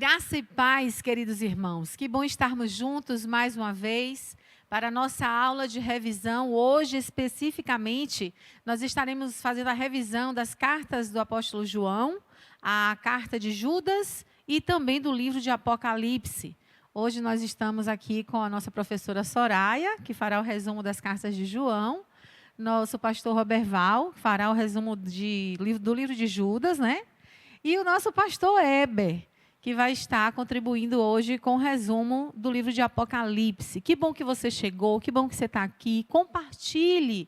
Graça e paz, queridos irmãos. Que bom estarmos juntos mais uma vez para a nossa aula de revisão. Hoje, especificamente, nós estaremos fazendo a revisão das cartas do apóstolo João, a carta de Judas e também do livro de Apocalipse. Hoje nós estamos aqui com a nossa professora Soraya, que fará o resumo das cartas de João, nosso pastor Roberval, que fará o resumo do livro de Judas, né? E o nosso pastor Eber, que vai estar contribuindo hoje com o resumo do livro de Apocalipse. Que bom que você chegou, que bom que você está aqui. Compartilhe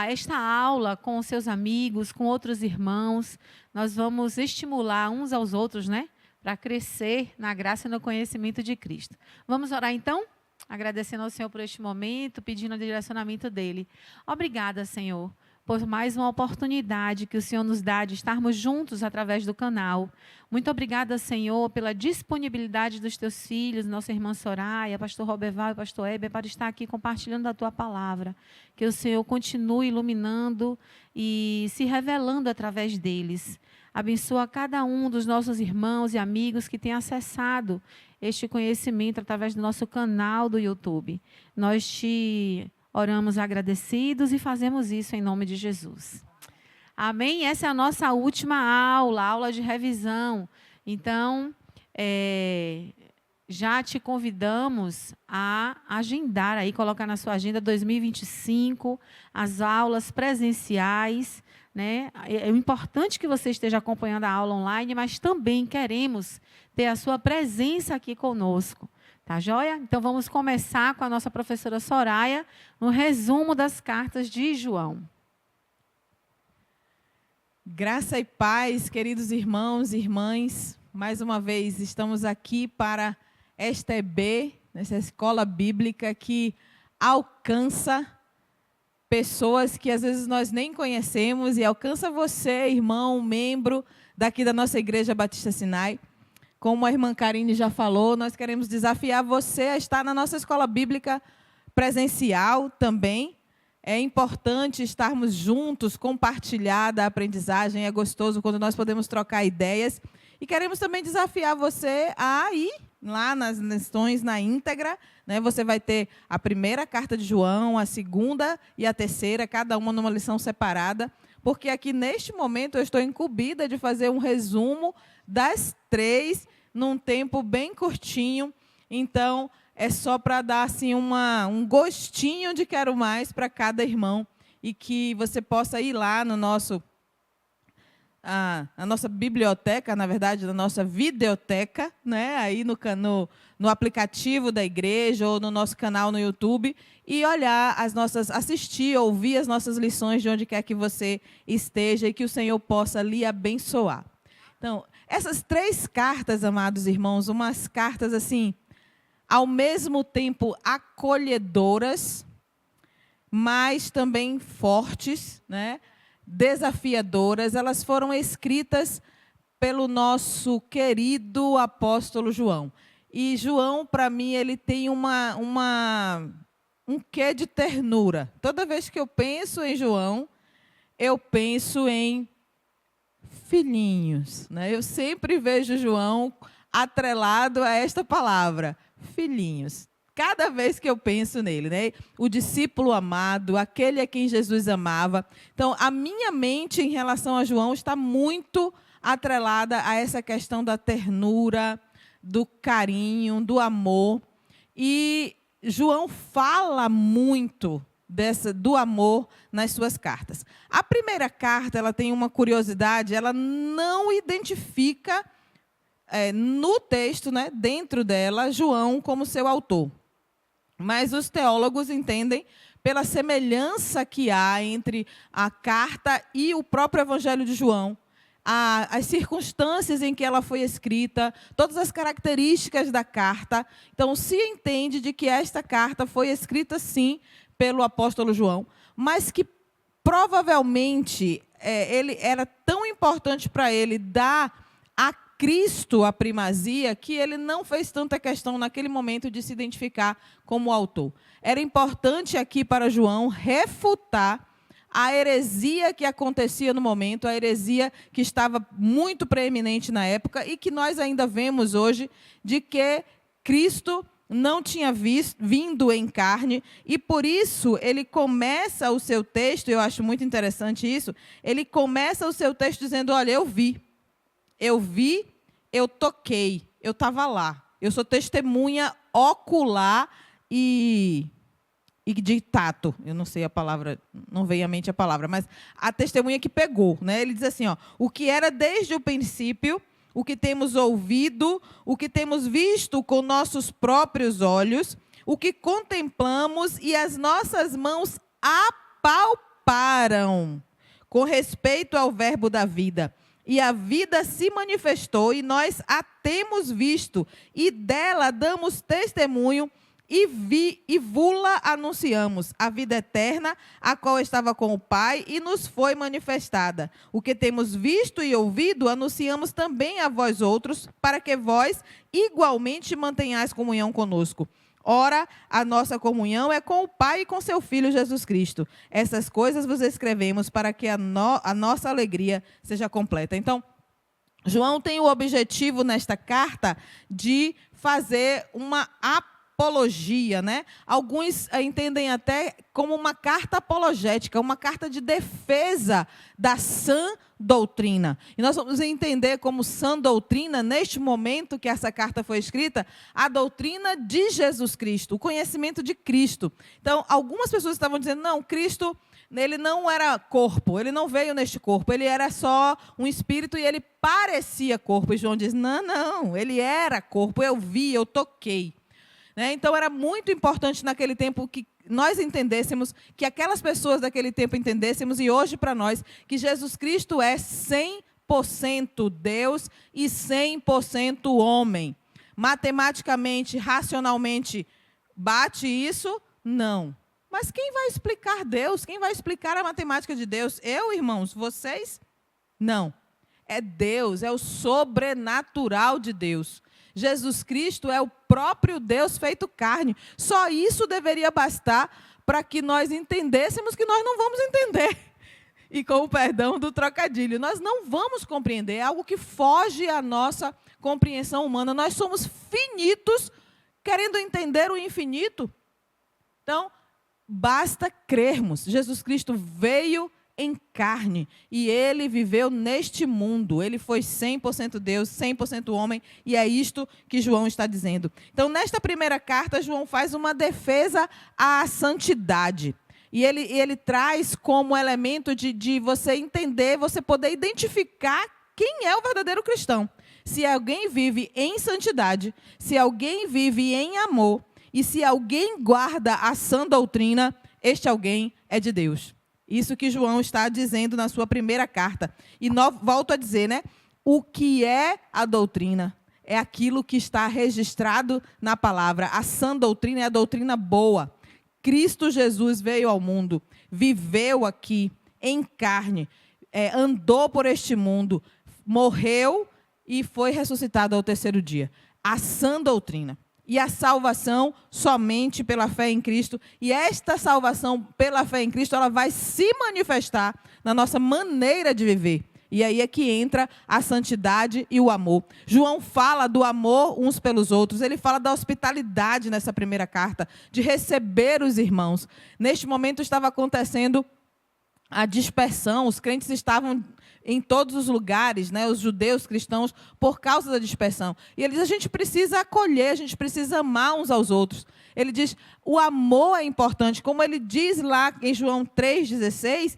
esta aula com os seus amigos, com outros irmãos. Nós vamos estimular uns aos outros, né? Para crescer na graça e no conhecimento de Cristo. Vamos orar então? Agradecendo ao Senhor por este momento, pedindo o direcionamento dEle. Obrigada, Senhor, por mais uma oportunidade que o Senhor nos dá de estarmos juntos através do canal. Muito obrigada, Senhor, pela disponibilidade dos teus filhos, nossa irmã Soraya, pastor Roberval e pastor Heber, para estar aqui compartilhando da tua palavra. Que o Senhor continue iluminando e se revelando através deles. Abençoa cada um dos nossos irmãos e amigos que têm acessado este conhecimento através do nosso canal do YouTube. Nós te oramos agradecidos e fazemos isso em nome de Jesus. Amém? Essa é a nossa última aula de revisão. Então, já te convidamos a agendar aí, colocar na sua agenda 2025, as aulas presenciais, né? É importante que você esteja acompanhando a aula online, mas também queremos ter a sua presença aqui conosco. Tá joia? Então, vamos começar com a nossa professora Soraya, no resumo das cartas de João. Graça e paz, queridos irmãos e irmãs. Mais uma vez, estamos aqui para esta EB, essa escola bíblica que alcança pessoas que às vezes nós nem conhecemos e alcança você, irmão, membro daqui da nossa Igreja Batista Sinai. Como a irmã Karine já falou, nós queremos desafiar você a estar na nossa escola bíblica presencial também. É importante estarmos juntos, compartilhar da aprendizagem, é gostoso quando nós podemos trocar ideias. E queremos também desafiar você a ir lá nas lições na íntegra, né? Você vai ter a primeira carta de João, a segunda e a terceira, cada uma numa lição separada, porque aqui neste momento eu estou incumbida de fazer um resumo das três num tempo bem curtinho. Então, é só para dar assim, um gostinho de quero mais para cada irmão e que você possa ir lá no nosso, na nossa biblioteca, na verdade, na nossa videoteca, né? Aí no aplicativo da igreja ou no nosso canal no YouTube e olhar assistir, ouvir as nossas lições de onde quer que você esteja e que o Senhor possa lhe abençoar. Então, essas três cartas, amados irmãos, umas cartas assim, ao mesmo tempo acolhedoras, mas também fortes, né? Desafiadoras, elas foram escritas pelo nosso querido apóstolo João. E João, para mim, ele tem um quê de ternura. Toda vez que eu penso em João, eu penso em filhinhos, né? Eu sempre vejo João atrelado a esta palavra, filhinhos. Cada vez que eu penso nele, né? O discípulo amado, aquele a quem Jesus amava. Então, a minha mente em relação a João está muito atrelada a essa questão da ternura, do carinho, do amor. E João fala muito do amor nas suas cartas. A primeira carta, ela tem uma curiosidade, ela não identifica no texto, né, dentro dela, João como seu autor. Mas os teólogos entendem pela semelhança que há entre a carta e o próprio Evangelho de João, as circunstâncias em que ela foi escrita, todas as características da carta. Então, se entende de que esta carta foi escrita, sim, pelo apóstolo João, mas que provavelmente ele era tão importante para ele dar a Cristo a primazia que ele não fez tanta questão naquele momento de se identificar como autor. Era importante aqui para João refutar a heresia que acontecia no momento, a heresia que estava muito preeminente na época e que nós ainda vemos hoje, de que Cristo não tinha vindo em carne, e por isso ele começa o seu texto, eu acho muito interessante isso, ele começa o seu texto dizendo, olha, eu vi, eu toquei, eu estava lá, eu sou testemunha ocular e de tato, eu não sei a palavra, não veio à mente a palavra, mas a testemunha que pegou, né? Ele diz assim, ó, o que era desde o princípio, o que temos ouvido, o que temos visto com nossos próprios olhos, o que contemplamos e as nossas mãos apalparam com respeito ao verbo da vida. E a vida se manifestou e nós a temos visto, e dela damos testemunho e vula anunciamos a vida eterna, a qual estava com o Pai e nos foi manifestada. O que temos visto e ouvido, anunciamos também a vós outros, para que vós igualmente mantenhais comunhão conosco. Ora, a nossa comunhão é com o Pai e com seu Filho Jesus Cristo. Essas coisas vos escrevemos para que a nossa alegria seja completa. Então, João tem o objetivo nesta carta de fazer uma apologia, né? Alguns entendem até como uma carta apologética, uma carta de defesa da sã doutrina. E nós vamos entender como sã doutrina, neste momento que essa carta foi escrita, a doutrina de Jesus Cristo, o conhecimento de Cristo. Então, algumas pessoas estavam dizendo, não, Cristo, ele não era corpo, ele não veio neste corpo, ele era só um espírito e ele parecia corpo. E João diz, não, ele era corpo, eu vi, eu toquei. Então, era muito importante naquele tempo que nós entendêssemos, que aquelas pessoas daquele tempo entendêssemos, e hoje para nós, que Jesus Cristo é 100% Deus e 100% homem. Matematicamente, racionalmente, bate isso? Não. Mas quem vai explicar Deus? Quem vai explicar a matemática de Deus? Eu, irmãos? Vocês? Não. É Deus, é o sobrenatural de Deus. Jesus Cristo é o próprio Deus feito carne. Só isso deveria bastar para que nós entendêssemos que nós não vamos entender. E com o perdão do trocadilho, nós não vamos compreender, é algo que foge à nossa compreensão humana. Nós somos finitos, querendo entender o infinito. Então, basta crermos. Jesus Cristo veio em carne, e ele viveu neste mundo, ele foi 100% Deus, 100% homem, e é isto que João está dizendo. Então, nesta primeira carta, João faz uma defesa à santidade, e ele traz como elemento de você entender, você poder identificar quem é o verdadeiro cristão. Se alguém vive em santidade, se alguém vive em amor, e se alguém guarda a sã doutrina, este alguém é de Deus. Isso que João está dizendo na sua primeira carta. E volto a dizer, né? O que é a doutrina? É aquilo que está registrado na palavra. A sã doutrina é a doutrina boa. Cristo Jesus veio ao mundo, viveu aqui em carne, andou por este mundo, morreu e foi ressuscitado ao terceiro dia. A sã doutrina. E a salvação somente pela fé em Cristo. E esta salvação pela fé em Cristo, ela vai se manifestar na nossa maneira de viver. E aí é que entra a santidade e o amor. João fala do amor uns pelos outros. Ele fala da hospitalidade nessa primeira carta, de receber os irmãos. Neste momento estava acontecendo a dispersão, os crentes estavam em todos os lugares, né, os judeus cristãos, por causa da dispersão. E ele diz, a gente precisa acolher, a gente precisa amar uns aos outros. Ele diz, o amor é importante, como ele diz lá em João 3,16,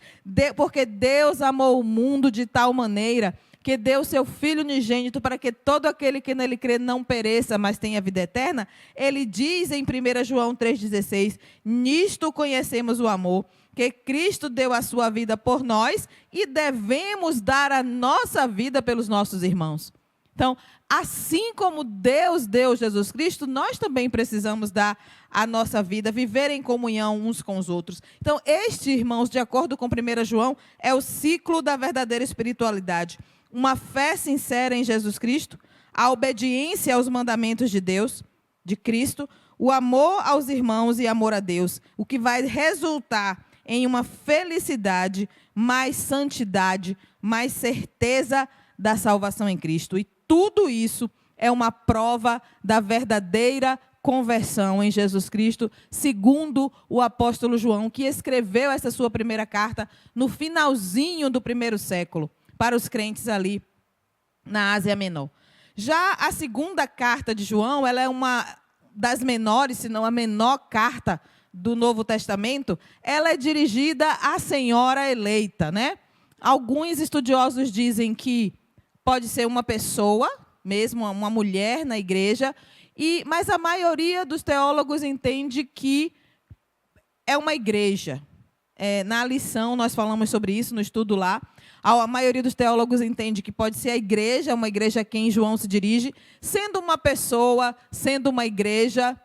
porque Deus amou o mundo de tal maneira que deu seu Filho unigênito para que todo aquele que nele crê não pereça, mas tenha vida eterna. Ele diz em 1 João 3,16, nisto conhecemos o amor, que Cristo deu a sua vida por nós e devemos dar a nossa vida pelos nossos irmãos. Então, assim como Deus deu Jesus Cristo, nós também precisamos dar a nossa vida, viver em comunhão uns com os outros. Então, este, irmãos, de acordo com 1 João, é o ciclo da verdadeira espiritualidade. Uma fé sincera em Jesus Cristo, a obediência aos mandamentos de Deus, de Cristo, o amor aos irmãos e amor a Deus, o que vai resultar em uma felicidade, mais santidade, mais certeza da salvação em Cristo. E tudo isso é uma prova da verdadeira conversão em Jesus Cristo, segundo o apóstolo João, que escreveu essa sua primeira carta no finalzinho do primeiro século, para os crentes ali na Ásia Menor. Já a segunda carta de João, ela é uma das menores, se não a menor carta do Novo Testamento. Ela é dirigida à senhora eleita, né? Alguns estudiosos dizem que pode ser uma pessoa, mesmo uma mulher na igreja, mas a maioria dos teólogos entende que é uma igreja. Na lição nós falamos sobre isso, no estudo lá. A maioria dos teólogos entende que pode ser a igreja, uma igreja a quem João se dirige. Sendo uma pessoa, sendo uma igreja,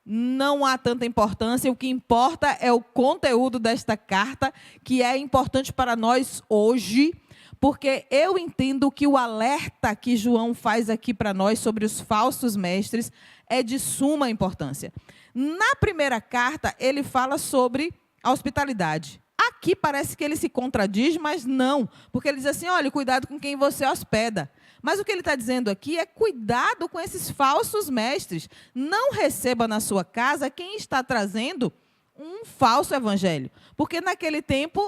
não há tanta importância. O que importa é o conteúdo desta carta, que é importante para nós hoje, porque eu entendo que o alerta que João faz aqui para nós sobre os falsos mestres é de suma importância. Na primeira carta, ele fala sobre a hospitalidade. Aqui parece que ele se contradiz, mas não, porque ele diz assim, olha, cuidado com quem você hospeda. Mas o que ele está dizendo aqui é cuidado com esses falsos mestres. Não receba na sua casa quem está trazendo um falso evangelho. Porque naquele tempo,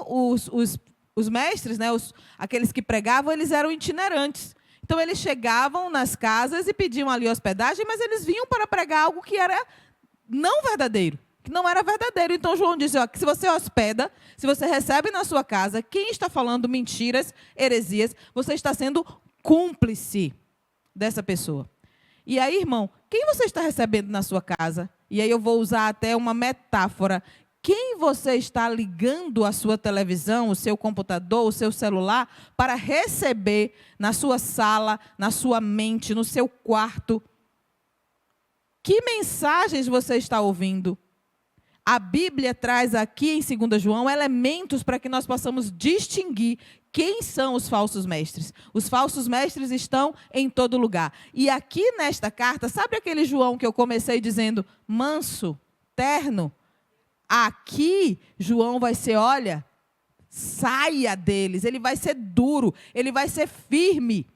os mestres, né, aqueles que pregavam, eles eram itinerantes. Então, eles chegavam nas casas e pediam ali hospedagem, mas eles vinham para pregar algo que era não verdadeiro, que não era verdadeiro. Então, João diz, ó, que se você hospeda, se você recebe na sua casa, quem está falando mentiras, heresias, você está sendo cúmplice dessa pessoa. E aí, irmão, quem você está recebendo na sua casa? E aí eu vou usar até uma metáfora. Quem você está ligando a sua televisão, o seu computador, o seu celular, para receber na sua sala, na sua mente, no seu quarto? Que mensagens você está ouvindo? A Bíblia traz aqui em 2 João elementos para que nós possamos distinguir quem são os falsos mestres. Os falsos mestres estão em todo lugar. E aqui nesta carta, sabe aquele João que eu comecei dizendo manso, terno? Aqui, João vai ser, olha, saia deles, ele vai ser duro, ele vai ser firme.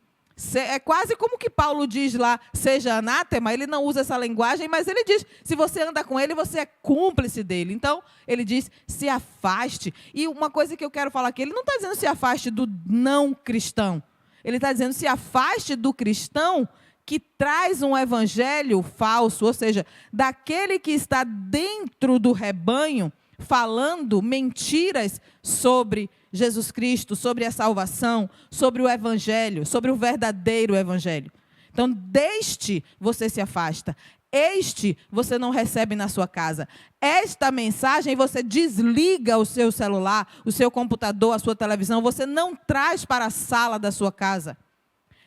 É quase como que Paulo diz lá, seja anátema, ele não usa essa linguagem, mas ele diz, se você anda com ele, você é cúmplice dele. Então, ele diz, se afaste. E uma coisa que eu quero falar aqui, ele não está dizendo se afaste do não cristão. Ele está dizendo se afaste do cristão que traz um evangelho falso, ou seja, daquele que está dentro do rebanho, falando mentiras sobre Jesus Cristo, sobre a salvação, sobre o evangelho, sobre o verdadeiro evangelho. Então, deste você se afasta. Este você não recebe na sua casa. Esta mensagem você desliga o seu celular, o seu computador, a sua televisão, você não traz para a sala da sua casa.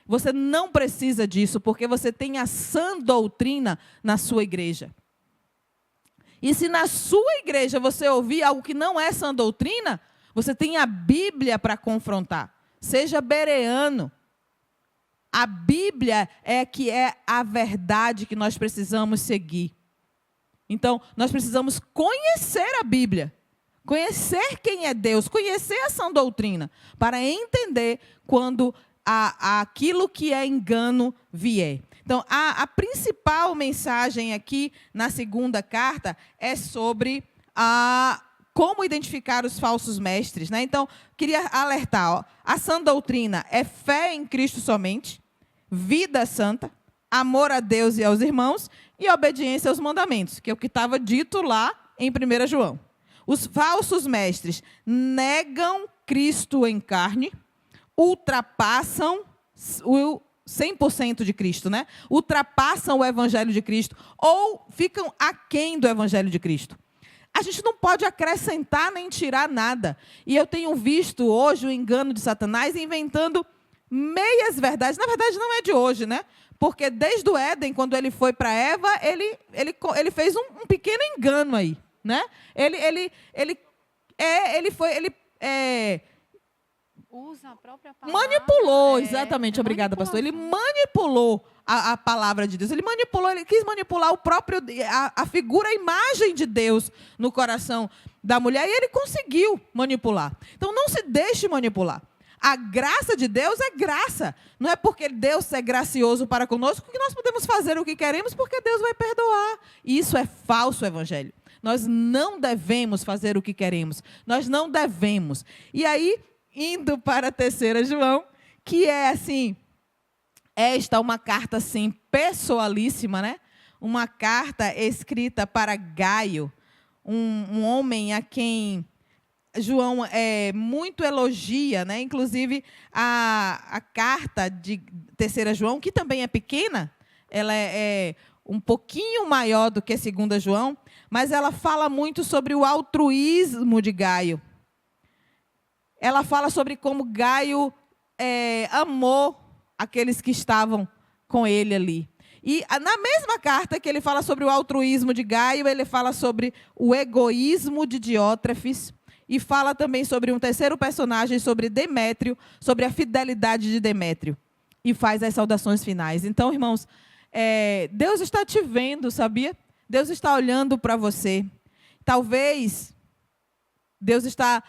Você não precisa disso, porque você tem a sã doutrina na sua igreja. E se na sua igreja você ouvir algo que não é sã doutrina, você tem a Bíblia para confrontar. Seja bereano. A Bíblia é que é a verdade que nós precisamos seguir. Então, nós precisamos conhecer a Bíblia. Conhecer quem é Deus, conhecer a sã doutrina, para entender quando aquilo que é engano vier. Então, a principal mensagem aqui na segunda carta é sobre como identificar os falsos mestres, né? Então, queria alertar, ó, a sã doutrina é fé em Cristo somente, vida santa, amor a Deus e aos irmãos e obediência aos mandamentos, que é o que estava dito lá em 1 João. Os falsos mestres negam Cristo em carne, ultrapassam o 100% de Cristo, né? Ultrapassam o evangelho de Cristo ou ficam aquém do evangelho de Cristo. A gente não pode acrescentar nem tirar nada. E eu tenho visto hoje o engano de Satanás inventando meias verdades. Na verdade, não é de hoje, né? Porque desde o Éden, quando ele foi para Eva, ele fez um pequeno engano aí, né? Ele Usa a própria palavra. Manipulou, exatamente, obrigada, pastor. Ele manipulação. manipulou a palavra de Deus. Ele quis manipular a figura, a imagem de Deus no coração da mulher, e ele conseguiu manipular. Então, não se deixe manipular. A graça de Deus é graça. Não é porque Deus é gracioso para conosco que nós podemos fazer o que queremos, porque Deus vai perdoar. Isso é falso evangelho. Nós não devemos fazer o que queremos. Nós não devemos. E aí, indo para a 3 João, que é assim, esta é uma carta assim, pessoalíssima, né? Uma carta escrita para Gaio, um homem a quem João muito elogia, né? Inclusive, a carta de 3 João, que também é pequena, ela é um pouquinho maior do que 2 João, mas ela fala muito sobre o altruísmo de Gaio. Ela fala sobre como Gaio amou aqueles que estavam com ele ali. E na mesma carta que ele fala sobre o altruísmo de Gaio, ele fala sobre o egoísmo de Diótrefes, e fala também sobre um terceiro personagem, sobre Demétrio, sobre a fidelidade de Demétrio. E faz as saudações finais. Então, irmãos, Deus está te vendo, sabia? Deus está olhando para você. Talvez Deus está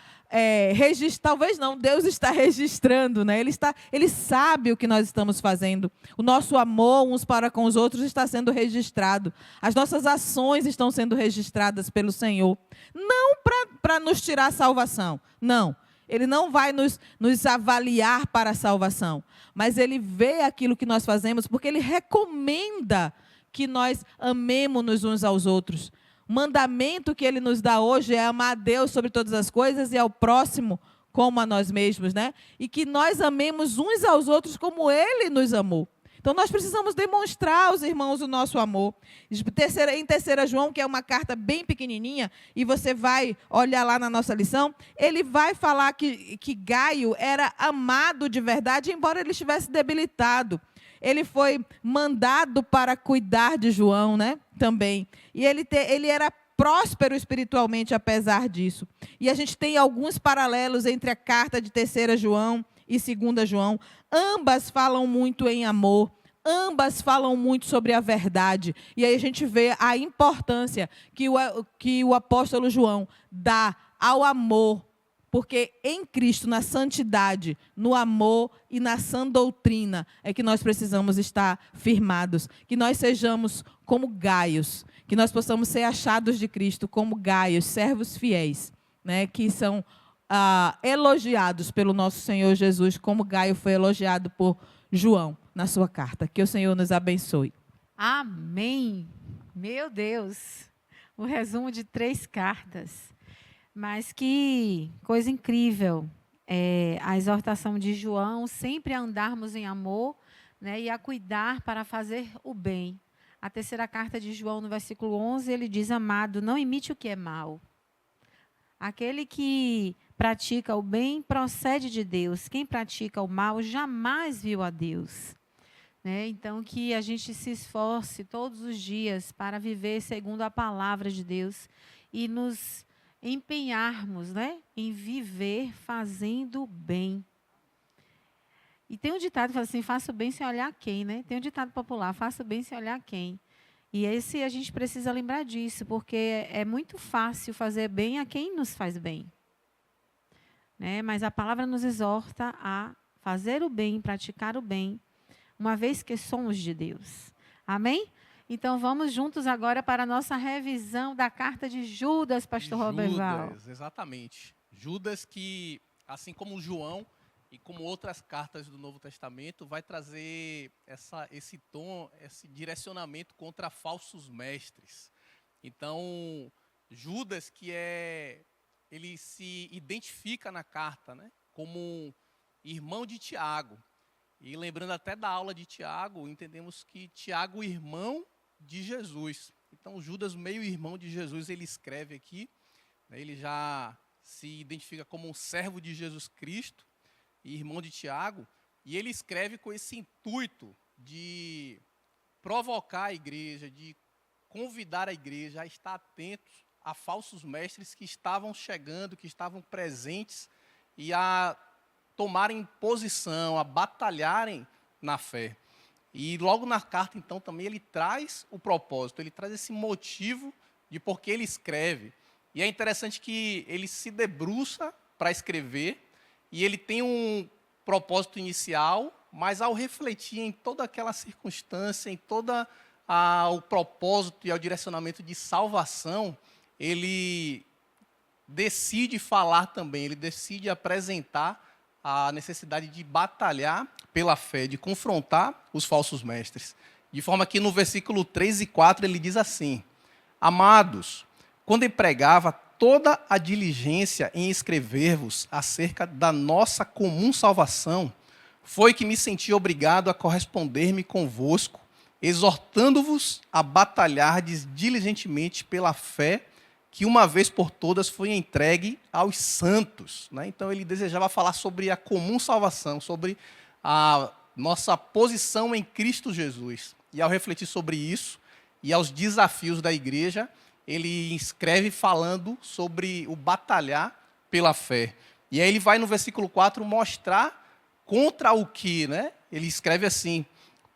talvez não, Deus está registrando, né? Ele sabe o que nós estamos fazendo. O nosso amor uns para com os outros está sendo registrado. As nossas ações estão sendo registradas pelo Senhor. Não para nos tirar a salvação, não. Ele não vai nos avaliar para a salvação, mas Ele vê aquilo que nós fazemos, porque Ele recomenda que nós amemos uns aos outros. O mandamento que Ele nos dá hoje é amar a Deus sobre todas as coisas e ao próximo como a nós mesmos, né? E que nós amemos uns aos outros como Ele nos amou. Então, nós precisamos demonstrar aos irmãos o nosso amor. Em 3 João, que é uma carta bem pequenininha, e você vai olhar lá na nossa lição, ele vai falar que Gaio era amado de verdade, embora ele estivesse debilitado. Ele foi mandado para cuidar de João, né? Também. E ele era próspero espiritualmente, apesar disso. E a gente tem alguns paralelos entre a carta de 3 João e 2 João. Ambas falam muito em amor. Ambas falam muito sobre a verdade. E aí a gente vê a importância que o apóstolo João dá ao amor. Porque em Cristo, na santidade, no amor e na sã doutrina, é que nós precisamos estar firmados. Que nós sejamos como Gaios, que nós possamos ser achados de Cristo como Gaios, servos fiéis, né, que são elogiados pelo nosso Senhor Jesus, como Gaio foi elogiado por João na sua carta. Que o Senhor nos abençoe. Amém. Meu Deus. O resumo de 3 cartas. Mas que coisa incrível, a exortação de João, sempre a andarmos em amor, né, e a cuidar para fazer o bem. A 3ª carta de João, no versículo 11, ele diz: amado, não imite o que é mal. Aquele que pratica o bem procede de Deus. Quem pratica o mal jamais viu a Deus. Né? Então, que a gente se esforce todos os dias para viver segundo a palavra de Deus e nos empenharmos, né, em viver fazendo bem. E tem um ditado que fala assim: faça o bem sem olhar quem, né? Tem um ditado popular: faça o bem sem olhar quem. E a gente precisa lembrar disso, porque é muito fácil fazer bem a quem nos faz bem. Né? Mas a palavra nos exorta a fazer o bem, praticar o bem, uma vez que somos de Deus. Amém? Então, vamos juntos agora para a nossa revisão da carta de Judas, pastor Roberval. Judas, exatamente. Judas que, assim como João e como outras cartas do Novo Testamento, vai trazer esse tom, esse direcionamento contra falsos mestres. Então, Judas, ele se identifica na carta, né, como irmão de Tiago. E lembrando até da aula de Tiago, entendemos que Tiago, irmão de Jesus. Então, Judas, meio irmão de Jesus, ele escreve aqui, né, ele já se identifica como um servo de Jesus Cristo e irmão de Tiago, e ele escreve com esse intuito de provocar a igreja, de convidar a igreja a estar atentos a falsos mestres que estavam chegando, que estavam presentes, e a tomarem posição, a batalharem na fé. E logo na carta, então, também ele traz o propósito, ele traz esse motivo de por que ele escreve. E é interessante que ele se debruça para escrever, e ele tem um propósito inicial, mas ao refletir em toda aquela circunstância, em todo o propósito e o direcionamento de salvação, ele decide falar também, ele decide apresentar a necessidade de batalhar pela fé, de confrontar os falsos mestres. De forma que no versículo 3 e 4 ele diz assim: Amados, quando empregava toda a diligência em escrever-vos acerca da nossa comum salvação, foi que me senti obrigado a corresponder-me convosco, exortando-vos a batalhardes diligentemente pela fé que uma vez por todas foi entregue aos santos. Então ele desejava falar sobre a comum salvação, sobre a nossa posição em Cristo Jesus. E ao refletir sobre isso e aos desafios da igreja, ele escreve falando sobre o batalhar pela fé. E aí ele vai no versículo 4 mostrar contra o que, Ele escreve assim: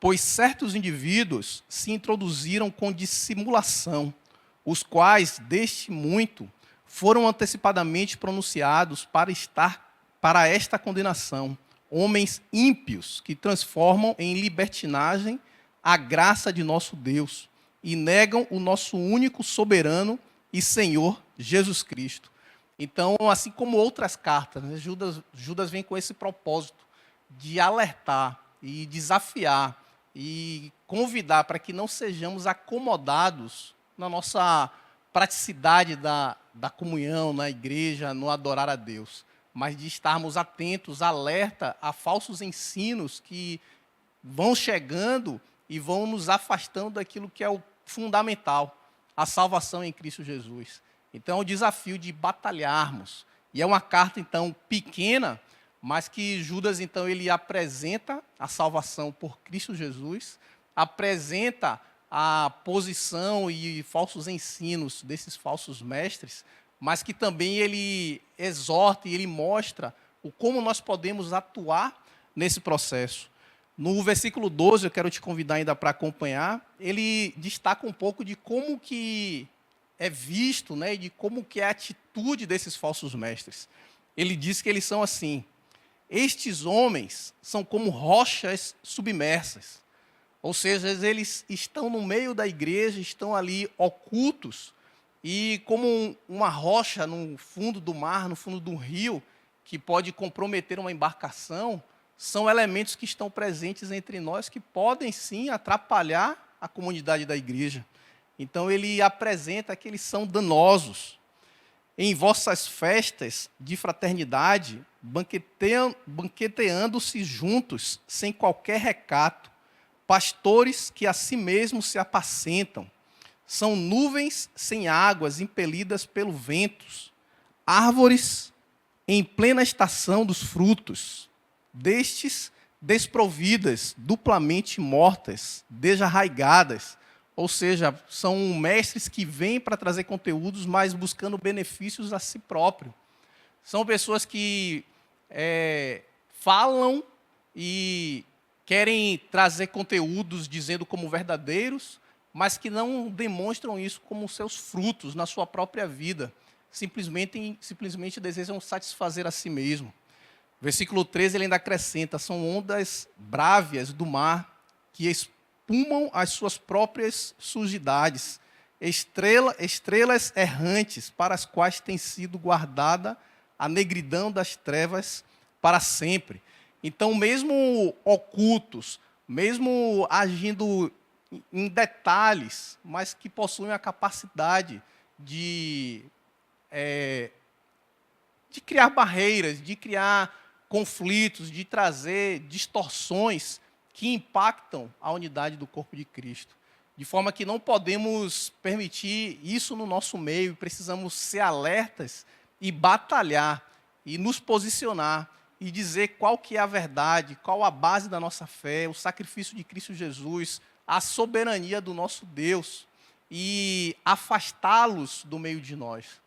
Pois certos indivíduos se introduziram com dissimulação, os quais, deste muito, foram antecipadamente pronunciados para esta condenação, homens ímpios que transformam em libertinagem a graça de nosso Deus e negam o nosso único soberano e Senhor Jesus Cristo. Então, assim como outras cartas, Judas vem com esse propósito de alertar e desafiar e convidar para que não sejamos acomodados na nossa praticidade da comunhão, na igreja, no adorar a Deus, mas de estarmos atentos, alerta a falsos ensinos que vão chegando e vão nos afastando daquilo que é o fundamental, a salvação em Cristo Jesus. Então, é o desafio de batalharmos. E é uma carta, então, pequena, mas que Judas, então, ele apresenta a salvação por Cristo Jesus, apresenta a posição e falsos ensinos desses falsos mestres, mas que também ele exorta e ele mostra o como nós podemos atuar nesse processo. No versículo 12, eu quero te convidar ainda para acompanhar, ele destaca um pouco de como que é visto, e de como que é a atitude desses falsos mestres. Ele diz que eles são assim: estes homens são como rochas submersas. Ou seja, eles estão no meio da igreja, estão ali ocultos, e como uma rocha no fundo do mar, no fundo do rio, que pode comprometer uma embarcação, são elementos que estão presentes entre nós que podem sim atrapalhar a comunidade da igreja. Então ele apresenta que eles são danosos. Em vossas festas de fraternidade, banqueteando-se juntos, sem qualquer recato, pastores que a si mesmos se apacentam, são nuvens sem águas impelidas pelo vento, árvores em plena estação dos frutos, destes desprovidas, duplamente mortas, desarraigadas. Ou seja, são mestres que vêm para trazer conteúdos, mas buscando benefícios a si próprio. São pessoas que falam e querem trazer conteúdos dizendo como verdadeiros, mas que não demonstram isso como seus frutos na sua própria vida. Simplesmente desejam satisfazer a si mesmo. Versículo 13, ele ainda acrescenta: são ondas brávias do mar que espumam as suas próprias sujidades, estrelas errantes para as quais tem sido guardada a negridão das trevas para sempre. Então, mesmo ocultos, mesmo agindo em detalhes, mas que possuem a capacidade de criar barreiras, de criar conflitos, de trazer distorções que impactam a unidade do corpo de Cristo. De forma que não podemos permitir isso no nosso meio, precisamos ser alertas e batalhar, e nos posicionar, e dizer qual que é a verdade, qual a base da nossa fé, o sacrifício de Cristo Jesus, a soberania do nosso Deus, e afastá-los do meio de nós.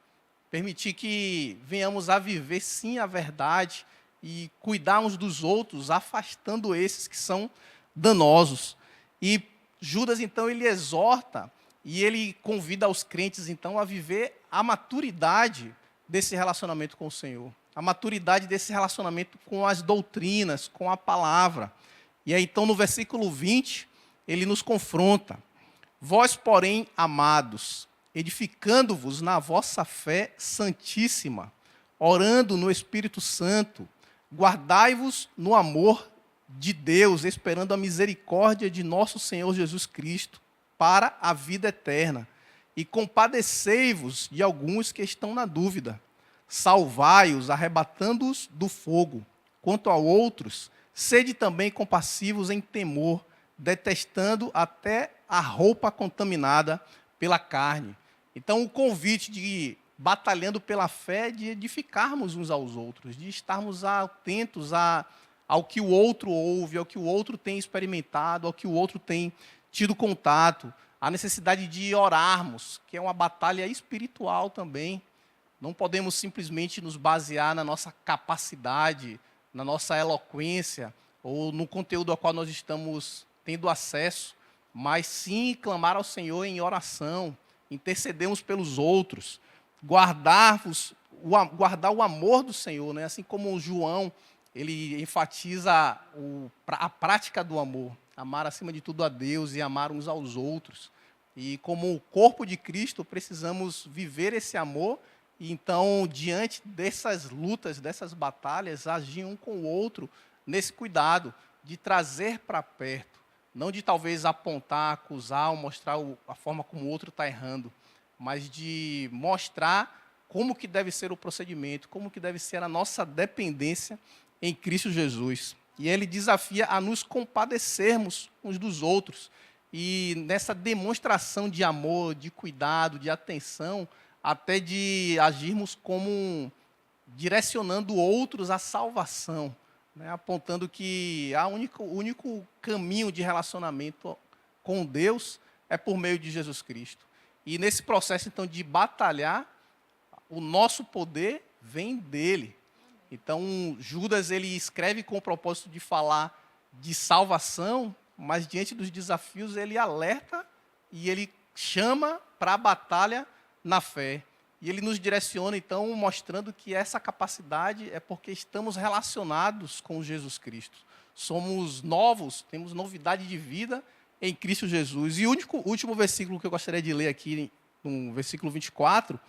Permitir que venhamos a viver, sim, a verdade, e cuidar uns dos outros, afastando esses que são danosos. E Judas, então, ele exorta e ele convida os crentes, então, a viver a maturidade desse relacionamento com o Senhor, a maturidade desse relacionamento com as doutrinas, com a palavra. E aí, então, no versículo 20, ele nos confronta. Vós, porém, amados, edificando-vos na vossa fé santíssima, orando no Espírito Santo, guardai-vos no amor de Deus, esperando a misericórdia de nosso Senhor Jesus Cristo, para a vida eterna. E compadecei-vos de alguns que estão na dúvida. Salvai-os, arrebatando-os do fogo. Quanto a outros, sede também compassivos em temor, detestando até a roupa contaminada pela carne. Então, o convite de batalhando pela fé, de edificarmos uns aos outros, de estarmos atentos ao que o outro ouve, ao que o outro tem experimentado, ao que o outro tem tido contato, a necessidade de orarmos, que é uma batalha espiritual também. Não podemos simplesmente nos basear na nossa capacidade, na nossa eloquência, ou no conteúdo ao qual nós estamos tendo acesso, mas sim clamar ao Senhor em oração, intercedermos pelos outros, guardar o amor do Senhor, né? Assim como João, ele enfatiza a prática do amor, amar acima de tudo a Deus e amar uns aos outros. E como o corpo de Cristo, precisamos viver esse amor e então, diante dessas lutas, dessas batalhas, agir um com o outro nesse cuidado de trazer para perto, não de talvez apontar, acusar ou mostrar a forma como o outro está errando, mas de mostrar como que deve ser o procedimento, como que deve ser a nossa dependência em Cristo Jesus. E ele desafia a nos compadecermos uns dos outros. E nessa demonstração de amor, de cuidado, de atenção, até de agirmos como direcionando outros à salvação, né? Apontando que o único caminho de relacionamento com Deus é por meio de Jesus Cristo. E nesse processo, então, de batalhar, o nosso poder vem dele. Então, Judas, ele escreve com o propósito de falar de salvação, mas diante dos desafios, ele alerta e ele chama para a batalha na fé. E ele nos direciona, então, mostrando que essa capacidade é porque estamos relacionados com Jesus Cristo. Somos novos, temos novidade de vida em Cristo Jesus. E o último versículo que eu gostaria de ler aqui, no versículo 24,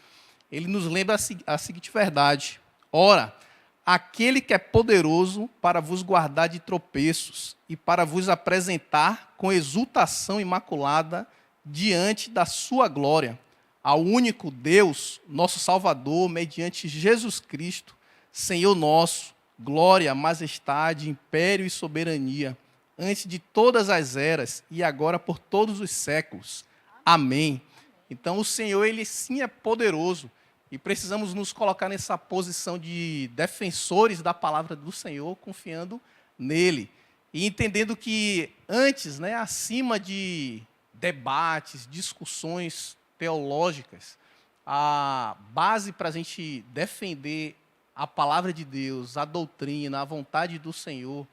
ele nos lembra a seguinte verdade. Ora, aquele que é poderoso para vos guardar de tropeços e para vos apresentar com exultação imaculada diante da sua glória, ao único Deus, nosso Salvador, mediante Jesus Cristo, Senhor nosso, glória, majestade, império e soberania, antes de todas as eras e agora por todos os séculos. Amém. Então o Senhor, ele sim é poderoso e precisamos nos colocar nessa posição de defensores da palavra do Senhor, confiando nele e entendendo que antes, né, acima de debates, discussões teológicas, a base para a gente defender a palavra de Deus, a doutrina, a vontade do Senhor,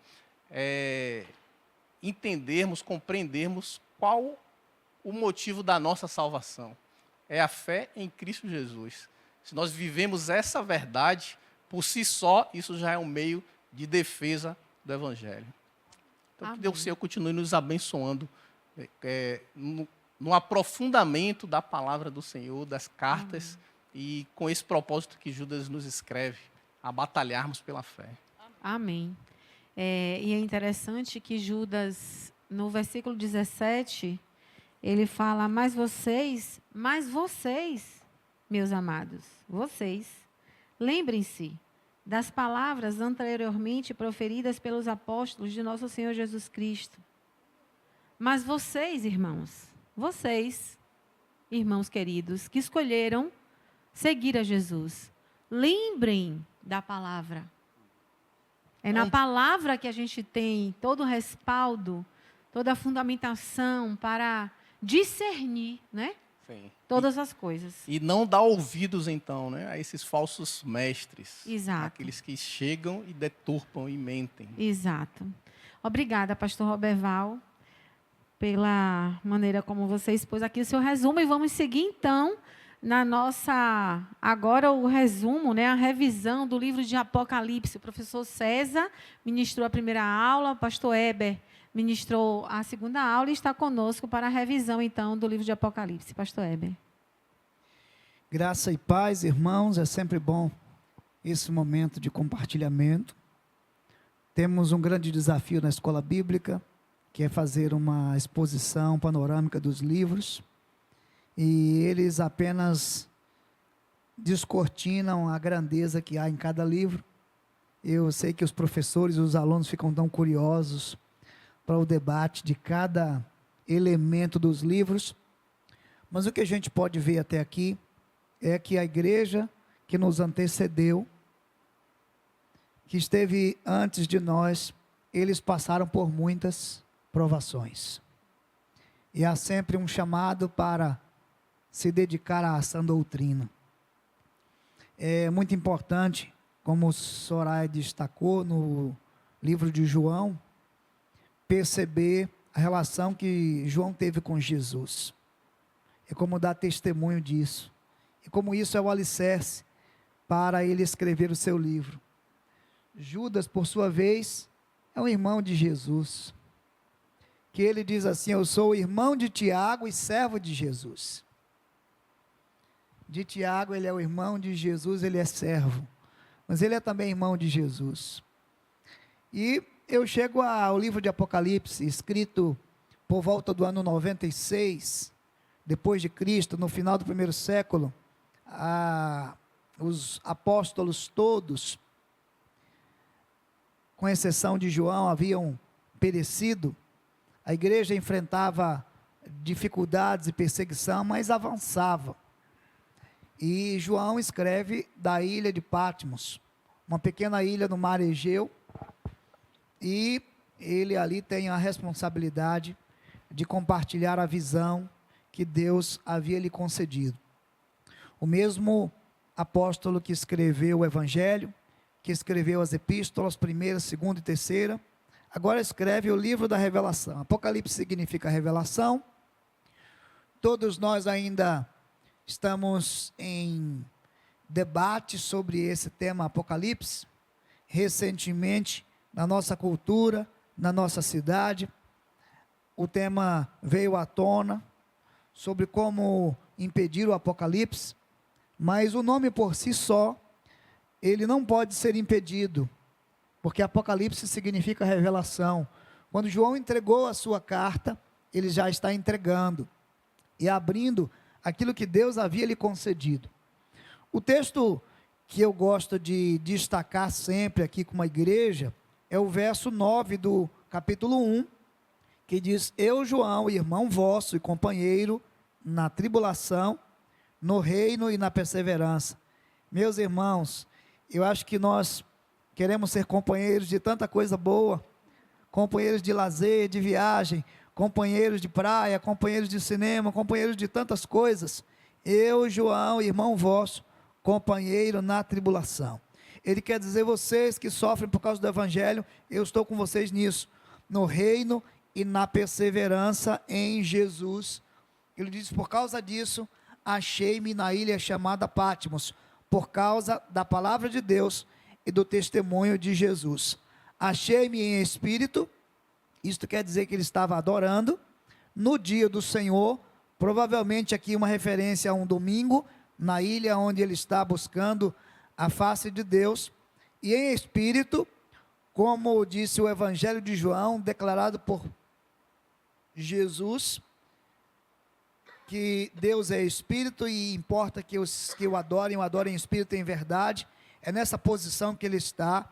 é entendermos, compreendermos qual o motivo da nossa salvação. É a fé em Cristo Jesus. Se nós vivemos essa verdade, por si só, isso já é um meio de defesa do Evangelho. Então, que Deus, Senhor, continue nos abençoando no aprofundamento da palavra do Senhor, das cartas, e com esse propósito que Judas nos escreve, a batalharmos pela fé. Amém. E é interessante que Judas, no versículo 17, ele fala, mas vocês, meus amados, vocês, lembrem-se das palavras anteriormente proferidas pelos apóstolos de nosso Senhor Jesus Cristo. Mas vocês, irmãos queridos, que escolheram seguir a Jesus, lembrem da palavra. É na palavra que a gente tem todo o respaldo, toda a fundamentação para discernir, né? Sim. Todas as coisas. E não dar ouvidos, então, né, a esses falsos mestres. Exato. Aqueles que chegam e deturpam e mentem. Exato. Obrigada, pastor Roberval, pela maneira como você expôs aqui o seu resumo. E vamos seguir, então, agora o resumo, né, a revisão do livro de Apocalipse. O professor César ministrou a primeira aula, o pastor Heber ministrou a segunda aula e está conosco para a revisão, então, do livro de Apocalipse. Pastor Heber. Graça e paz, irmãos, é sempre bom esse momento de compartilhamento. Temos um grande desafio na escola bíblica, que é fazer uma exposição panorâmica dos livros, e eles apenas descortinam a grandeza que há em cada livro. Eu sei que os professores e os alunos ficam tão curiosos para o debate de cada elemento dos livros, mas o que a gente pode ver até aqui é que a igreja que nos antecedeu, que esteve antes de nós, eles passaram por muitas provações. E há sempre um chamado para se dedicar à sã doutrina. É muito importante, como o Soraya destacou no livro de João, perceber a relação que João teve com Jesus. É como dar testemunho disso. E como isso é o alicerce para ele escrever o seu livro. Judas, por sua vez, é um irmão de Jesus. Que ele diz assim: eu sou irmão de Tiago e servo de Jesus. De Tiago, ele é o irmão de Jesus, ele é servo. Mas ele é também irmão de Jesus. E eu chego ao livro de Apocalipse, escrito por volta do ano 96, depois de Cristo, no final do primeiro século. Os apóstolos todos, com exceção de João, haviam perecido. A igreja enfrentava dificuldades e perseguição, mas avançava. E João escreve da ilha de Patmos, uma pequena ilha no mar Egeu, e ele ali tem a responsabilidade de compartilhar a visão que Deus havia lhe concedido. O mesmo apóstolo que escreveu o Evangelho, que escreveu as epístolas, primeira, segunda e terceira, agora escreve o livro da revelação. Apocalipse significa revelação. Todos nós ainda estamos em debate sobre esse tema Apocalipse. Recentemente, na nossa cultura, na nossa cidade, o tema veio à tona sobre como impedir o Apocalipse, mas o nome por si só, ele não pode ser impedido, porque Apocalipse significa revelação. Quando João entregou a sua carta, ele já está entregando e abrindo aquilo que Deus havia lhe concedido. O texto que eu gosto de destacar sempre aqui com uma igreja é o verso 9 do capítulo 1, que diz: eu, João, irmão vosso e companheiro na tribulação, no reino e na perseverança. Meus irmãos, eu acho que nós queremos ser companheiros de tanta coisa boa, companheiros de lazer, de viagem, companheiros de praia, companheiros de cinema, companheiros de tantas coisas. Eu, João, irmão vosso, companheiro na tribulação. Ele quer dizer, vocês que sofrem por causa do Evangelho, eu estou com vocês nisso, no reino e na perseverança em Jesus. Ele diz, por causa disso, achei-me na ilha chamada Patmos, por causa da palavra de Deus e do testemunho de Jesus. Achei-me em espírito, isto quer dizer que ele estava adorando, no dia do Senhor, provavelmente aqui uma referência a um domingo, na ilha onde ele está buscando a face de Deus, e em espírito, como disse o Evangelho de João, declarado por Jesus, que Deus é espírito e importa que os que o adorem em espírito e em verdade. É nessa posição que ele está.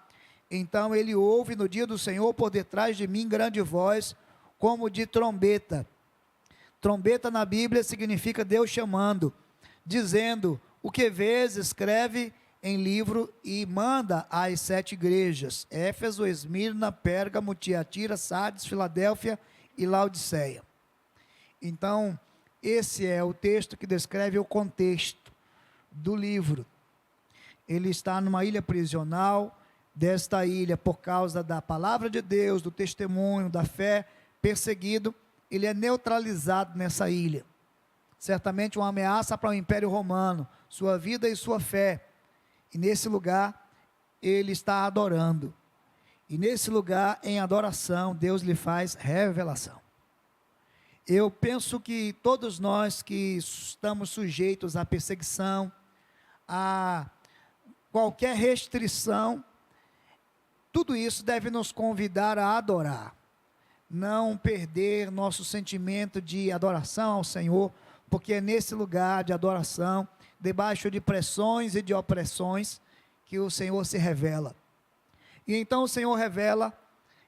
Então ele ouve no dia do Senhor por detrás de mim grande voz, como de trombeta. Trombeta na Bíblia significa Deus chamando, dizendo: o que vês, escreve em livro e manda às 7 igrejas: Éfeso, Esmirna, Pérgamo, Tiatira, Sardes, Filadélfia e Laodiceia. Então, esse é o texto que descreve o contexto do livro. Ele está numa ilha prisional. Desta ilha, por causa da palavra de Deus, do testemunho, da fé, perseguido, ele é neutralizado nessa ilha. Certamente uma ameaça para o Império Romano, sua vida e sua fé. E nesse lugar, ele está adorando. E nesse lugar, em adoração, Deus lhe faz revelação. Eu penso que todos nós que estamos sujeitos à perseguição, a qualquer restrição, tudo isso deve nos convidar a adorar. Não perder nosso sentimento de adoração ao Senhor, porque é nesse lugar de adoração, debaixo de pressões e de opressões, que o Senhor se revela. E então o Senhor revela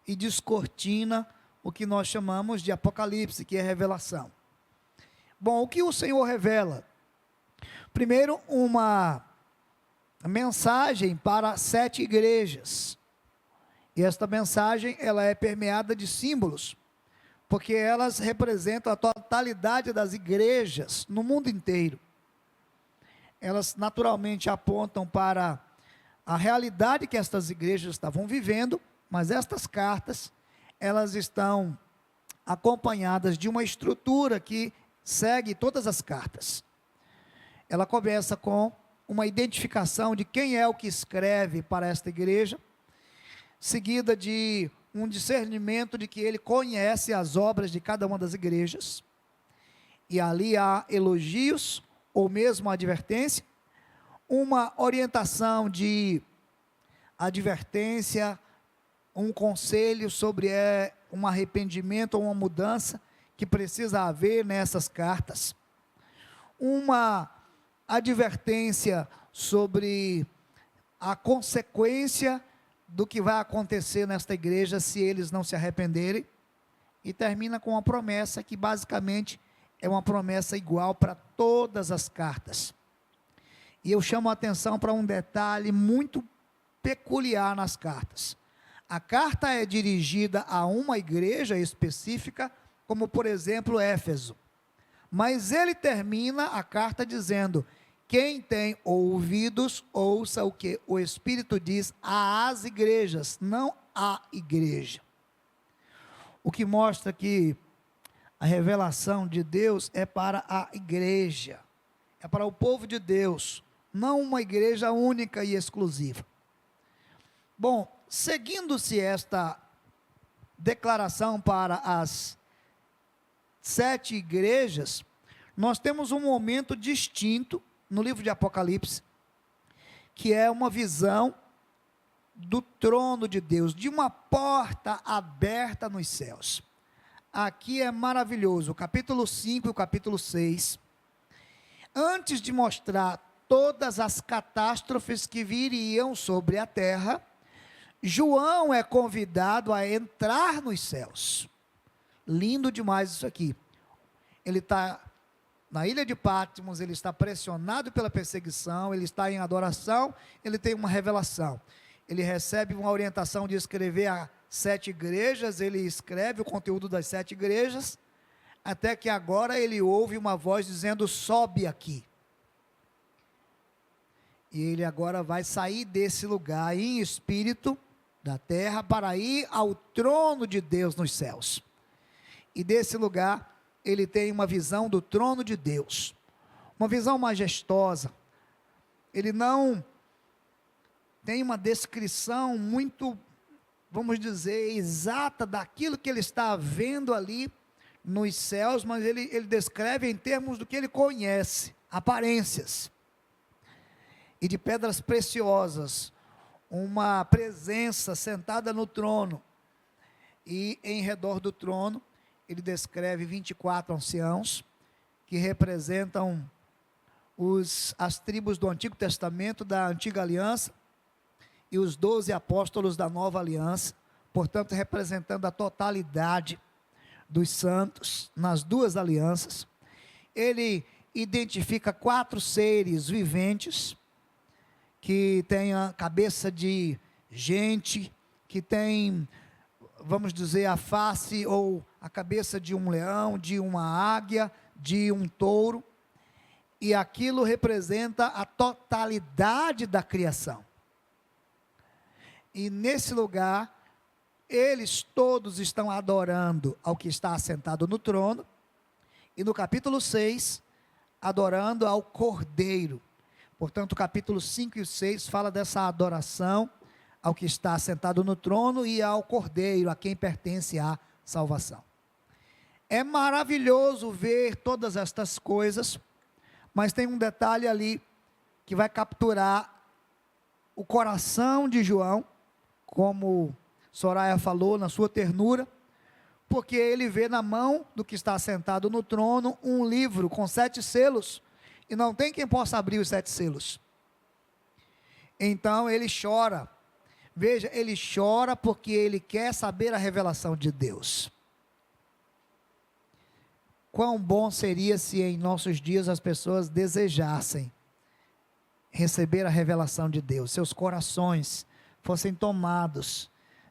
e descortina o que nós chamamos de Apocalipse, que é revelação. Bom, o que o Senhor revela? Primeiro, uma mensagem para 7 igrejas. E esta mensagem, ela é permeada de símbolos, porque elas representam a totalidade das igrejas no mundo inteiro. Elas naturalmente apontam para a realidade que estas igrejas estavam vivendo, mas estas cartas, elas estão acompanhadas de uma estrutura que segue todas as cartas. Ela começa com uma identificação de quem é o que escreve para esta igreja, seguida de um discernimento de que ele conhece as obras de cada uma das igrejas, e ali há elogios, ou mesmo advertência, uma orientação de advertência, um conselho sobre um arrependimento ou uma mudança que precisa haver nessas cartas, uma advertência sobre a consequência do que vai acontecer nesta igreja se eles não se arrependerem, e termina com uma promessa que basicamente é uma promessa igual para todas as cartas. E eu chamo a atenção para um detalhe muito peculiar nas cartas. A carta é dirigida a uma igreja específica, como por exemplo Éfeso, mas ele termina a carta dizendo: quem tem ouvidos, ouça o que o Espírito diz às igrejas, não à igreja. O que mostra que a revelação de Deus é para a igreja, é para o povo de Deus, não uma igreja única e exclusiva. Bom, seguindo-se esta declaração para as 7 igrejas, nós temos um momento distinto no livro de Apocalipse, que é uma visão do trono de Deus, de uma porta aberta nos céus. Aqui é maravilhoso, o capítulo 5 e o capítulo 6, antes de mostrar todas as catástrofes que viriam sobre a terra, João é convidado a entrar nos céus. Lindo demais isso aqui. Ele está na ilha de Patmos, ele está pressionado pela perseguição, ele está em adoração, ele tem uma revelação. Ele recebe uma orientação de escrever a 7 igrejas, ele escreve o conteúdo das 7 igrejas, até que agora ele ouve uma voz dizendo: sobe aqui. E ele agora vai sair desse lugar em espírito da terra para ir ao trono de Deus nos céus. E desse lugar ele tem uma visão do trono de Deus, uma visão majestosa. Ele não tem uma descrição muito, vamos dizer, exata daquilo que ele está vendo ali nos céus, mas ele descreve em termos do que ele conhece, aparências. E de pedras preciosas, uma presença sentada no trono, e em redor do trono, ele descreve 24 anciãos, que representam as tribos do Antigo Testamento, da Antiga Aliança, e os 12 apóstolos da Nova Aliança, portanto, representando a totalidade dos santos, nas 2 alianças. Ele identifica 4 seres viventes, que têm a cabeça de gente, que tem, vamos dizer, a face ou a cabeça de um leão, de uma águia, de um touro, e aquilo representa a totalidade da criação. E nesse lugar, eles todos estão adorando ao que está assentado no trono, e no capítulo 6, adorando ao Cordeiro. Portanto, o capítulo 5 e 6 fala dessa adoração ao que está assentado no trono e ao Cordeiro, a quem pertence a salvação. É maravilhoso ver todas estas coisas, mas tem um detalhe ali que vai capturar o coração de João, como Soraya falou, na sua ternura, porque ele vê na mão do que está sentado no trono um livro com 7 selos, e não tem quem possa abrir os 7 selos. Então ele chora. Veja, ele chora porque ele quer saber a revelação de Deus. Quão bom seria se em nossos dias as pessoas desejassem receber a revelação de Deus, seus corações fossem tomados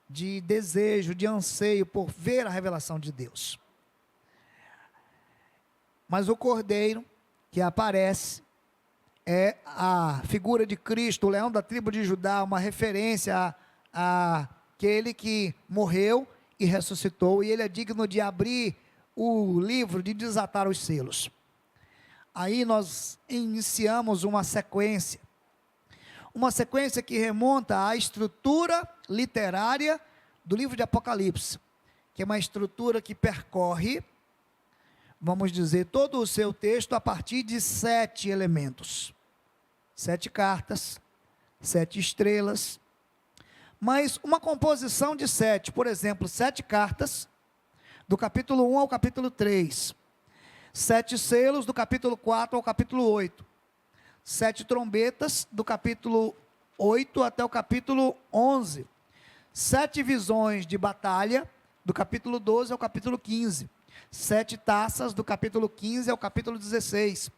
de desejo, de anseio por ver a revelação de Deus. Mas o Cordeiro que aparece é a figura de Cristo, o leão da tribo de Judá, uma referência àquele que morreu e ressuscitou, e ele é digno de abrir o livro, de desatar os selos. Aí nós iniciamos uma sequência que remonta à estrutura literária do livro de Apocalipse, que é uma estrutura que percorre, vamos dizer, todo o seu texto a partir de 7 elementos, 7 cartas, 7 estrelas, mas uma composição de 7, por exemplo, 7 cartas, do capítulo 1 ao capítulo 3, 7 selos, do capítulo 4 ao capítulo 8, 7 trombetas, do capítulo 8 até o capítulo 11, 7 visões de batalha, do capítulo 12 ao capítulo 15, 7 taças, do capítulo 15 ao capítulo 16,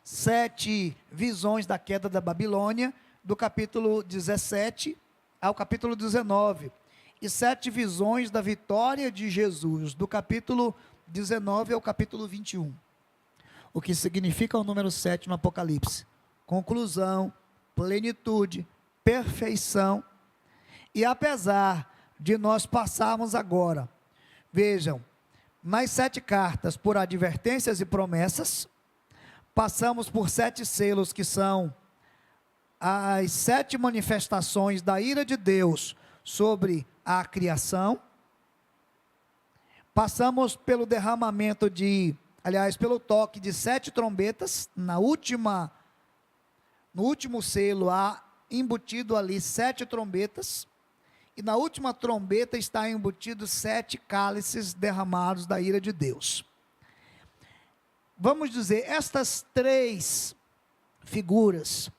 7 visões da queda da Babilônia, do capítulo 17 ao capítulo 19, e 7 visões da vitória de Jesus, do capítulo 19 ao capítulo 21. O que significa o número 7 no Apocalipse? Conclusão, plenitude, perfeição. E apesar de nós passarmos agora, vejam, nas 7 cartas por advertências e promessas, passamos por 7 selos que são as 7 manifestações da ira de Deus sobre a criação, passamos pelo derramamento pelo toque de 7 trombetas, no último selo há embutido ali 7 trombetas, e na última trombeta está embutido 7 cálices derramados da ira de Deus. Vamos dizer, estas 3 figuras,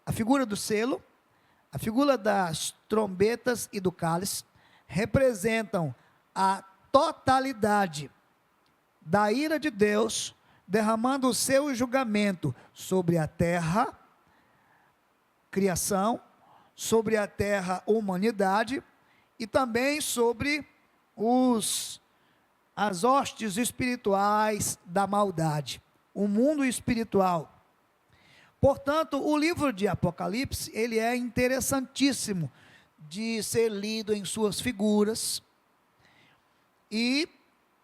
a figura do selo, a figura das trombetas e do cálice, representam a totalidade da ira de Deus, derramando o seu julgamento sobre a terra, criação, sobre a terra, humanidade, e também sobre as hostes espirituais da maldade, o mundo espiritual. Portanto, o livro de Apocalipse, ele é interessantíssimo de ser lido em suas figuras e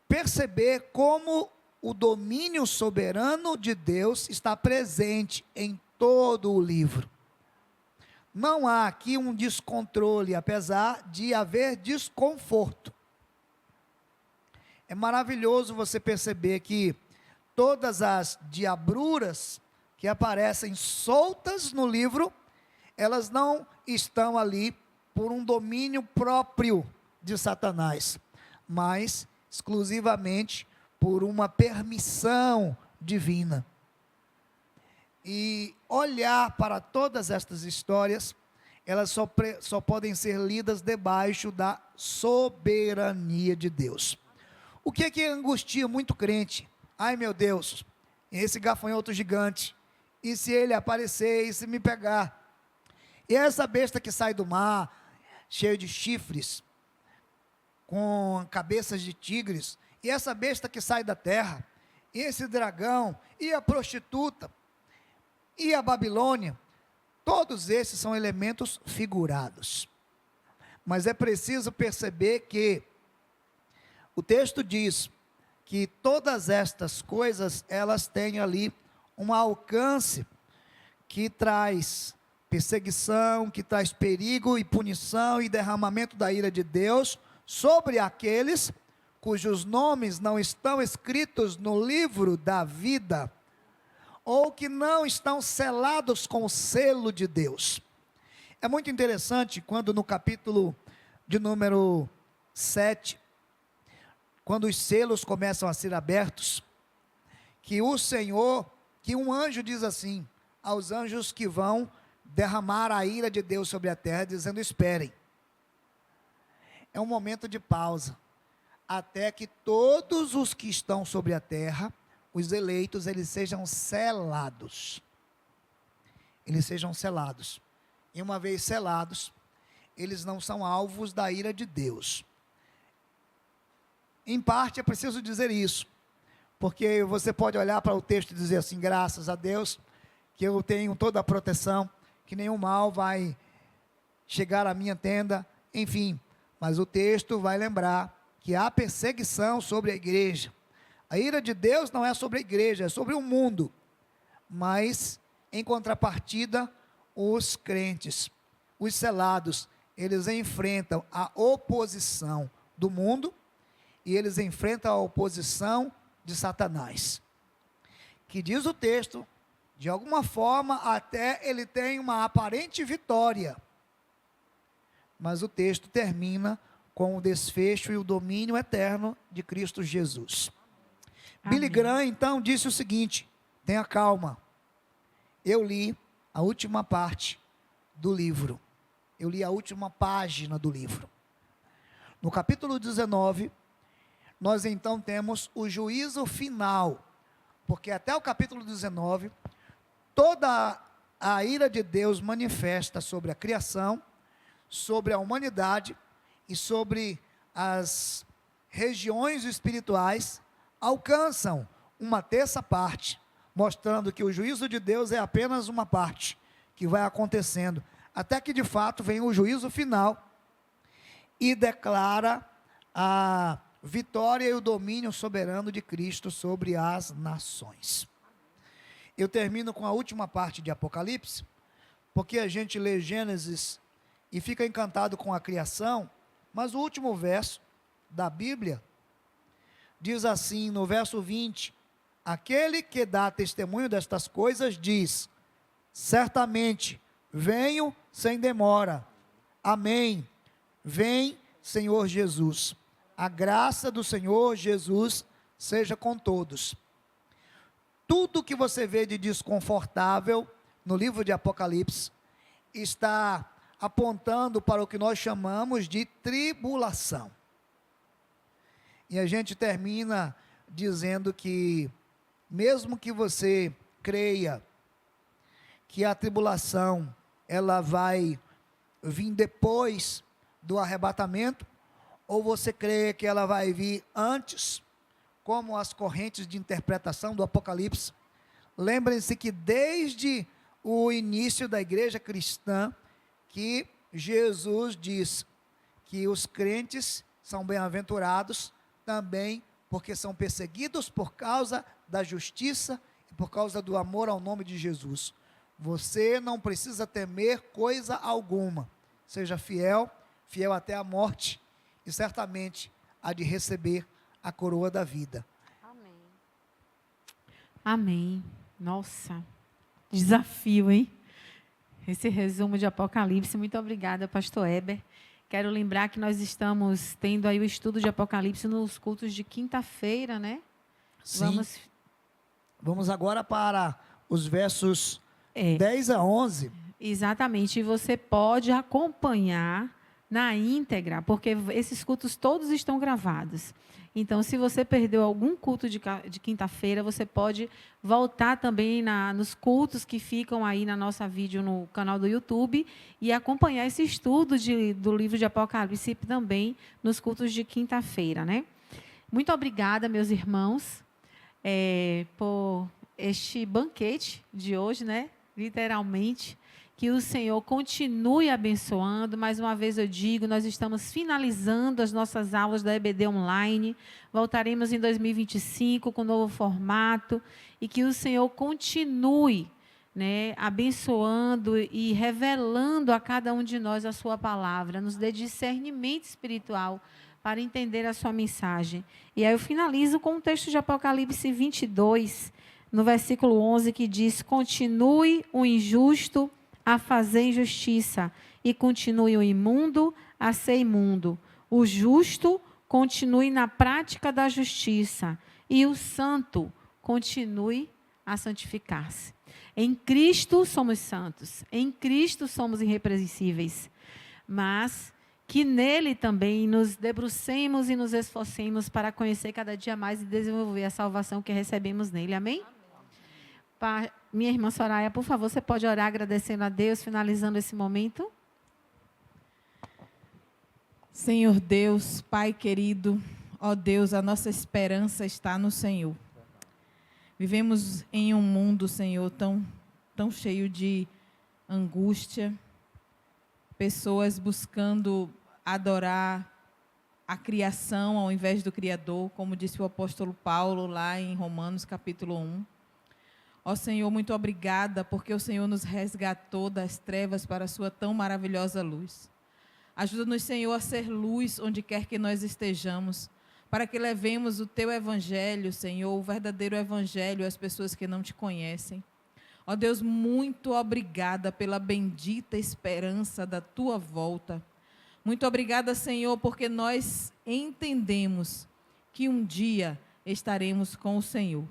perceber como o domínio soberano de Deus está presente em todo o livro. Não há aqui um descontrole, apesar de haver desconforto. É maravilhoso você perceber que todas as diabruras que aparecem soltas no livro, elas não estão ali por um domínio próprio de Satanás, mas exclusivamente por uma permissão divina. E olhar para todas estas histórias, elas só podem ser lidas debaixo da soberania de Deus. O que é que angustia muito crente? Ai meu Deus, esse gafanhoto gigante, e se ele aparecer, e se me pegar? E essa besta que sai do mar, cheio de chifres, com cabeças de tigres, e essa besta que sai da terra, e esse dragão, e a prostituta, e a Babilônia, todos esses são elementos figurados. Mas é preciso perceber que o texto diz que todas estas coisas, elas têm ali um alcance que traz perseguição, que traz perigo e punição e derramamento da ira de Deus sobre aqueles cujos nomes não estão escritos no livro da vida, ou que não estão selados com o selo de Deus. É muito interessante quando no capítulo de número 7, quando os selos começam a ser abertos, que o Senhor, que um anjo diz assim, aos anjos que vão derramar a ira de Deus sobre a terra, dizendo: esperem. É um momento de pausa, até que todos os que estão sobre a terra, os eleitos, eles sejam selados. Eles sejam selados. E uma vez selados, eles não são alvos da ira de Deus. Em parte é preciso dizer isso, porque você pode olhar para o texto e dizer assim: graças a Deus que eu tenho toda a proteção, que nenhum mal vai chegar à minha tenda, enfim. Mas o texto vai lembrar que há perseguição sobre a igreja. A ira de Deus não é sobre a igreja, é sobre o mundo. Mas, em contrapartida, os crentes, os selados, eles enfrentam a oposição do mundo e eles enfrentam a oposição de Satanás. Que diz o texto, de alguma forma, até ele tem uma aparente vitória. Mas o texto termina com o desfecho e o domínio eterno de Cristo Jesus. Amém. Billy Graham, então, disse o seguinte: tenha calma. Eu li a última parte do livro. Eu li a última página do livro. No capítulo 19, nós então temos o juízo final. Porque até o capítulo 19, toda a ira de Deus manifesta sobre a criação, sobre a humanidade e sobre as regiões espirituais, alcançam uma terça parte, mostrando que o juízo de Deus é apenas uma parte que vai acontecendo, até que de fato vem o juízo final e declara a vitória e o domínio soberano de Cristo sobre as nações. Eu termino com a última parte de Apocalipse, porque a gente lê Gênesis e fica encantado com a criação, mas o último verso da Bíblia diz assim, no verso 20: aquele que dá testemunho destas coisas diz: certamente venho sem demora. Amém. Vem, Senhor Jesus. A graça do Senhor Jesus seja com todos. Tudo que você vê de desconfortável no livro de Apocalipse está apontando para o que nós chamamos de tribulação. E a gente termina dizendo que, mesmo que você creia que a tribulação ela vai vir depois do arrebatamento, ou você crê que ela vai vir antes, como as correntes de interpretação do Apocalipse, lembrem-se que desde o início da igreja cristã, que Jesus diz que os crentes são bem-aventurados também porque são perseguidos por causa da justiça e por causa do amor ao nome de Jesus. Você não precisa temer coisa alguma. Seja fiel, fiel até a morte, e certamente há de receber a coroa da vida. Amém. Amém. Nossa, desafio, hein? Esse resumo de Apocalipse. Muito obrigada, pastor Heber. Quero lembrar que nós estamos tendo aí o estudo de Apocalipse nos cultos de quinta-feira, né? Sim. Vamos agora para os versos 10 a 11. Exatamente. E você pode acompanhar na íntegra, porque esses cultos todos estão gravados. Então, se você perdeu algum culto de quinta-feira, você pode voltar também nos cultos que ficam aí na nossa vídeo no canal do YouTube e acompanhar esse estudo do livro de Apocalipse também nos cultos de quinta-feira, né? Muito obrigada, meus irmãos. por este banquete de hoje, né? Literalmente. Que o Senhor continue abençoando. Mais uma vez eu digo, nós estamos finalizando as nossas aulas da EBD Online. Voltaremos em 2025 com um novo formato. E que o Senhor continue, né, abençoando e revelando a cada um de nós a sua palavra. Nos dê discernimento espiritual para entender a sua mensagem. E aí eu finalizo com o texto de Apocalipse 22, no versículo 11, que diz: continue o injusto a fazer injustiça, e continue o imundo a ser imundo. O justo continue na prática da justiça, e o santo continue a santificar-se. Em Cristo somos santos, em Cristo somos irrepreensíveis, mas que nele também nos debrucemos e nos esforcemos para conhecer cada dia mais e desenvolver a salvação que recebemos nele. Amém? Minha irmã Soraya, por favor, você pode orar agradecendo a Deus, finalizando esse momento? Senhor Deus, Pai querido, ó Deus, a nossa esperança está no Senhor. Vivemos em um mundo, Senhor, tão cheio de angústia, pessoas buscando adorar a criação ao invés do Criador, como disse o apóstolo Paulo lá em Romanos capítulo 1. Ó Senhor, muito obrigada, porque o Senhor nos resgatou das trevas para a sua tão maravilhosa luz. Ajuda-nos, Senhor, a ser luz onde quer que nós estejamos, para que levemos o teu evangelho, Senhor, o verdadeiro evangelho às pessoas que não te conhecem. Ó Deus, muito obrigada pela bendita esperança da tua volta. Muito obrigada, Senhor, porque nós entendemos que um dia estaremos com o Senhor.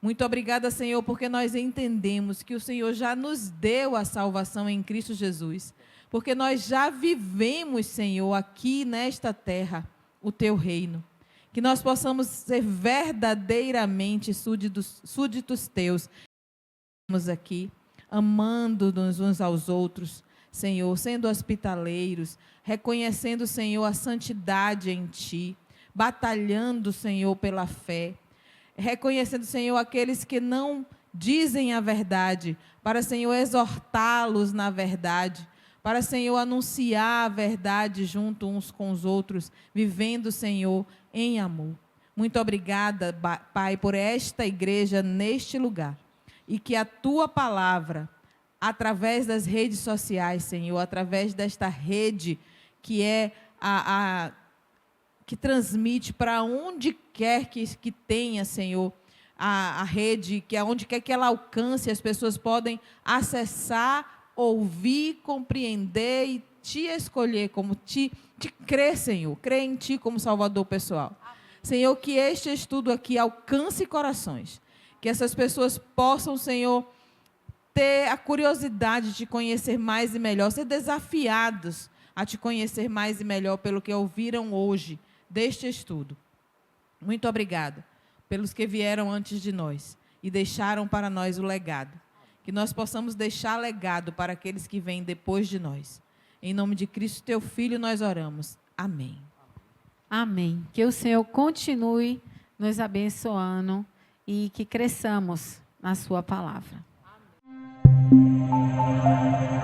Muito obrigada, Senhor, porque nós entendemos que o Senhor já nos deu a salvação em Cristo Jesus. Porque nós já vivemos, Senhor, aqui nesta terra, o teu reino. Que nós possamos ser verdadeiramente súditos teus. Estamos aqui, amando-nos uns aos outros, Senhor, sendo hospitaleiros, reconhecendo, Senhor, a santidade em ti, batalhando, Senhor, pela fé. Reconhecendo, Senhor, aqueles que não dizem a verdade, para, Senhor, exortá-los na verdade, para, Senhor, anunciar a verdade junto uns com os outros, vivendo, Senhor, em amor. Muito obrigada, Pai, por esta igreja neste lugar, e que a tua palavra, através das redes sociais, Senhor, através desta rede que é que transmite para onde quer que tenha, Senhor, a rede, que aonde quer que ela alcance, as pessoas podem acessar, ouvir, compreender e te escolher como te crer, Senhor, crer em ti como Salvador pessoal. Amém. Senhor, que este estudo aqui alcance corações, que essas pessoas possam, Senhor, ter a curiosidade de te conhecer mais e melhor, ser desafiados a te conhecer mais e melhor pelo que ouviram hoje deste estudo. Muito obrigada pelos que vieram antes de nós e deixaram para nós o legado. Que nós possamos deixar legado para aqueles que vêm depois de nós. Em nome de Cristo, teu Filho, nós oramos. Amém. Amém. Que o Senhor continue nos abençoando e que cresçamos na sua palavra. Amém.